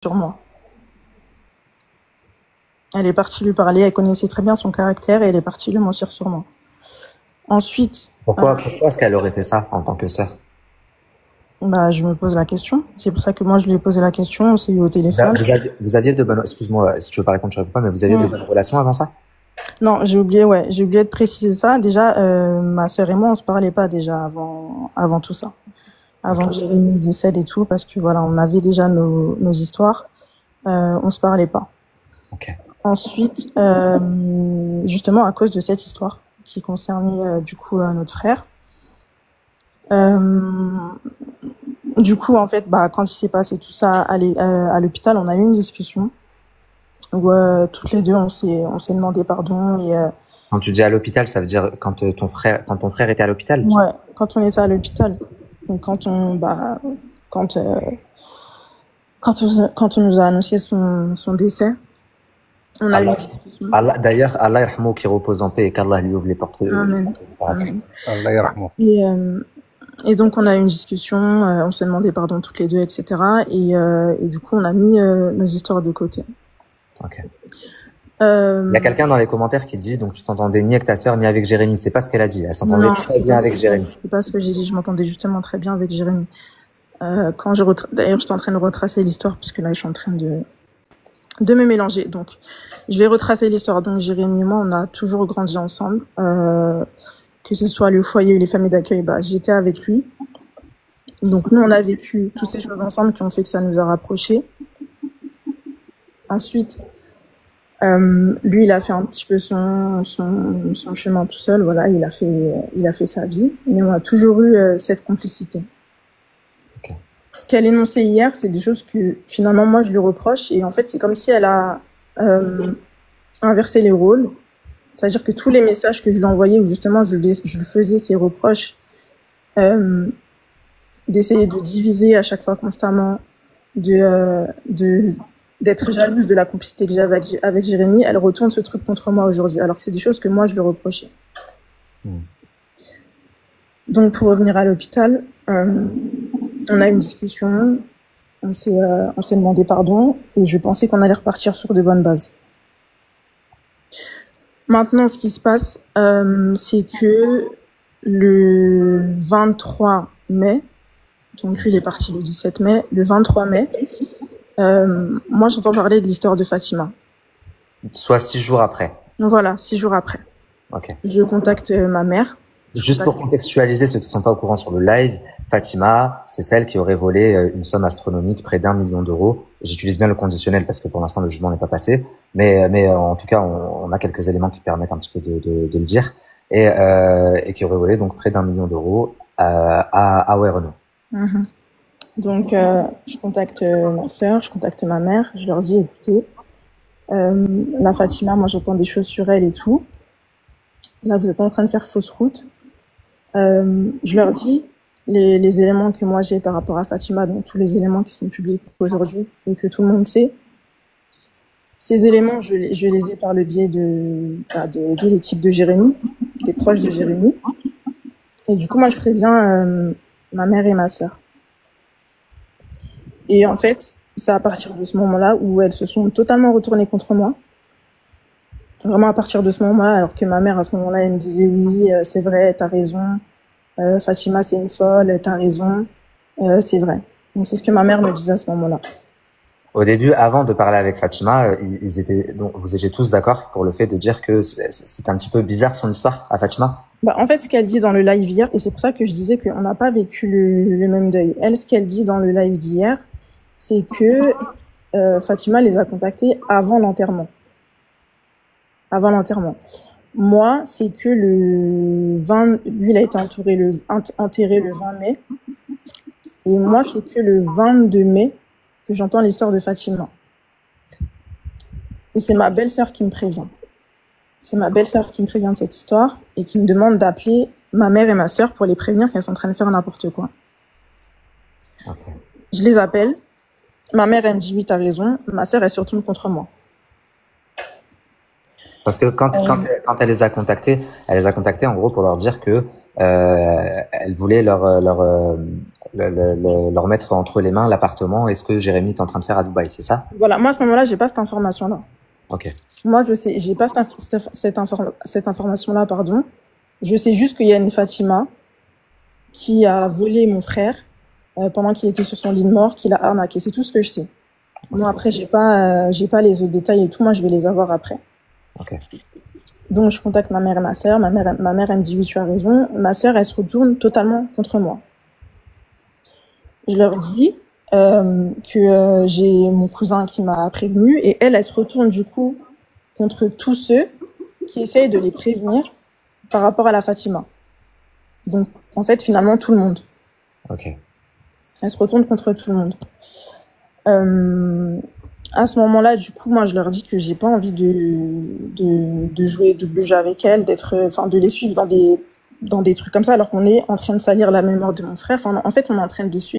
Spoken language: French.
sur moi. Elle est partie lui parler, elle connaissait très bien son caractère et elle est partie lui mentir sur moi. Ensuite, Pourquoi est-ce qu'elle aurait fait ça en tant que sœur? je me pose la question. C'est pour ça que moi, je lui ai posé la question, on s'est eu au téléphone. Vous aviez de bonnes, excuse-moi si tu veux pas répondre, je réponds pas, mais vous aviez de bonnes relations avant ça? Non, j'ai oublié de préciser ça. Déjà, ma sœur et moi, on se parlait pas déjà avant tout ça. Avant que Jérémy décède et tout, parce que voilà, on avait déjà nos histoires. On se parlait pas. Ok. Ensuite, justement, à cause de cette histoire qui concernait du coup notre frère, du coup, en fait, quand il s'est passé tout ça à l'hôpital, on a eu une discussion où toutes les deux, on s'est demandé pardon et Quand tu dis à l'hôpital, ça veut dire quand ton frère était à l'hôpital? ouais, quand on était à l'hôpital et quand quand on nous a annoncé son décès, on a eu une discussion. D'ailleurs, Allah yarhamou, qui repose en paix et qu'Allah lui ouvre les portes. Amen. Amen. Allah yarhamou. Et donc, on a eu une discussion, on s'est demandé pardon toutes les deux, etc. Et du coup, on a mis nos histoires de côté. Ok. Il y a quelqu'un dans les commentaires qui dit, donc tu t'entendais ni avec ta sœur ni avec Jérémy. C'est pas ce qu'elle a dit. Elle s'entendait très bien avec Jérémy. C'est pas ce que j'ai dit. Je m'entendais justement très bien avec Jérémy. D'ailleurs, j'étais en train de retracer l'histoire puisque là, je suis en train de me mélanger. Donc, je vais retracer l'histoire. Donc, Jérémy et moi, on a toujours grandi ensemble. Que ce soit le foyer ou les familles d'accueil, j'étais avec lui. Donc, nous, on a vécu toutes ces choses ensemble qui ont fait que ça nous a rapprochés. Ensuite, lui, il a fait un petit peu son chemin tout seul. Voilà, il a fait sa vie. Mais on a toujours eu cette complicité. Okay. Ce qu'elle énonçait hier, c'est des choses que finalement, moi, je lui reproche. Et en fait, c'est comme si elle a inversé les rôles. C'est-à-dire que tous les messages que je lui envoyais, où justement je lui faisais ces reproches, d'essayer de diviser à chaque fois constamment, d'être jalouse de la complicité que j'avais avec Jérémy, elle retourne ce truc contre moi aujourd'hui, alors que c'est des choses que moi je lui reprochais. Donc pour revenir à l'hôpital, on a eu une discussion, on s'est demandé pardon, et je pensais qu'on allait repartir sur de bonnes bases. Maintenant, ce qui se passe, c'est que le 23 mai, donc lui, il est parti le 17 mai, le 23 mai, moi, j'entends parler de l'histoire de Fatima. Soit 6 jours après. Voilà, 6 jours après. Ok. Je contacte ma mère. Juste pour contextualiser ceux qui ne sont pas au courant sur le live, Fatima, c'est celle qui aurait volé une somme astronomique, près d'1 million d'euros. J'utilise bien le conditionnel parce que pour l'instant le jugement n'est pas passé, mais en tout cas on a quelques éléments qui permettent un petit peu de le dire, et qui aurait volé donc près d'1 million d'euros à Renault. Donc je contacte ma sœur, je contacte ma mère, je leur dis écoutez, la Fatima, moi j'entends des choses sur elle et tout. Là vous êtes en train de faire fausse route. Je leur dis les éléments que moi j'ai par rapport à Fatima, donc tous les éléments qui sont publics aujourd'hui et que tout le monde sait. Ces éléments, je les ai par le biais de l'équipe de Jérémy, des proches de Jérémy. Et du coup, moi, je préviens ma mère et ma sœur. Et en fait, c'est à partir de ce moment-là où elles se sont totalement retournées contre moi. Vraiment à partir de ce moment-là, alors que ma mère, à ce moment-là, elle me disait « Oui, c'est vrai, t'as raison. Fatima, c'est une folle, t'as raison. C'est vrai. » Donc, c'est ce que ma mère me disait à ce moment-là. Au début, avant de parler avec Fatima, vous étiez tous d'accord pour le fait de dire que c'était un petit peu bizarre son histoire à Fatima? En fait, ce qu'elle dit dans le live hier, et c'est pour ça que je disais qu'on n'a pas vécu le même deuil. Elle, ce qu'elle dit dans le live d'hier, c'est que Fatima les a contactés avant l'enterrement. Avant l'enterrement. Moi, c'est que le 20... Lui, il a été enterré le 20 mai. Et moi, c'est que le 22 mai que j'entends l'histoire de Fatima. Et c'est ma belle-sœur qui me prévient. C'est ma belle-sœur qui me prévient de cette histoire et qui me demande d'appeler ma mère et ma sœur pour les prévenir qu'elles sont en train de faire n'importe quoi. Okay. Je les appelle. Ma mère, elle me dit oui, t'as raison. Ma sœur, elle se retourne contre moi. Parce que quand elle les a contactés en gros pour leur dire que elle voulait leur mettre entre les mains l'appartement et ce que Jérémy est en train de faire à Dubaï, c'est ça? Voilà, moi à ce moment-là, j'ai pas cette information-là. Ok. Moi, je sais, j'ai pas cette information-là, pardon. Je sais juste qu'il y a une Fatima qui a volé mon frère pendant qu'il était sur son lit de mort, qu'il a arnaqué. C'est tout ce que je sais. Moi, après, j'ai pas les autres détails et tout. Moi, je vais les avoir après. Ok. Donc, je contacte ma mère et ma sœur. Ma mère, elle me dit oui, tu as raison. Ma sœur, elle se retourne totalement contre moi. Je leur dis que j'ai mon cousin qui m'a prévenu et elle se retourne du coup contre tous ceux qui essayent de les prévenir par rapport à la Fatima. Donc, en fait, finalement, tout le monde. Ok. Elle se retourne contre tout le monde. À ce moment-là, du coup, moi, je leur dis que j'ai pas envie de jouer double jeu avec elles, de les suivre dans des trucs comme ça, alors qu'on est en train de salir la mémoire de mon frère. Enfin, en fait, on est en train de suivre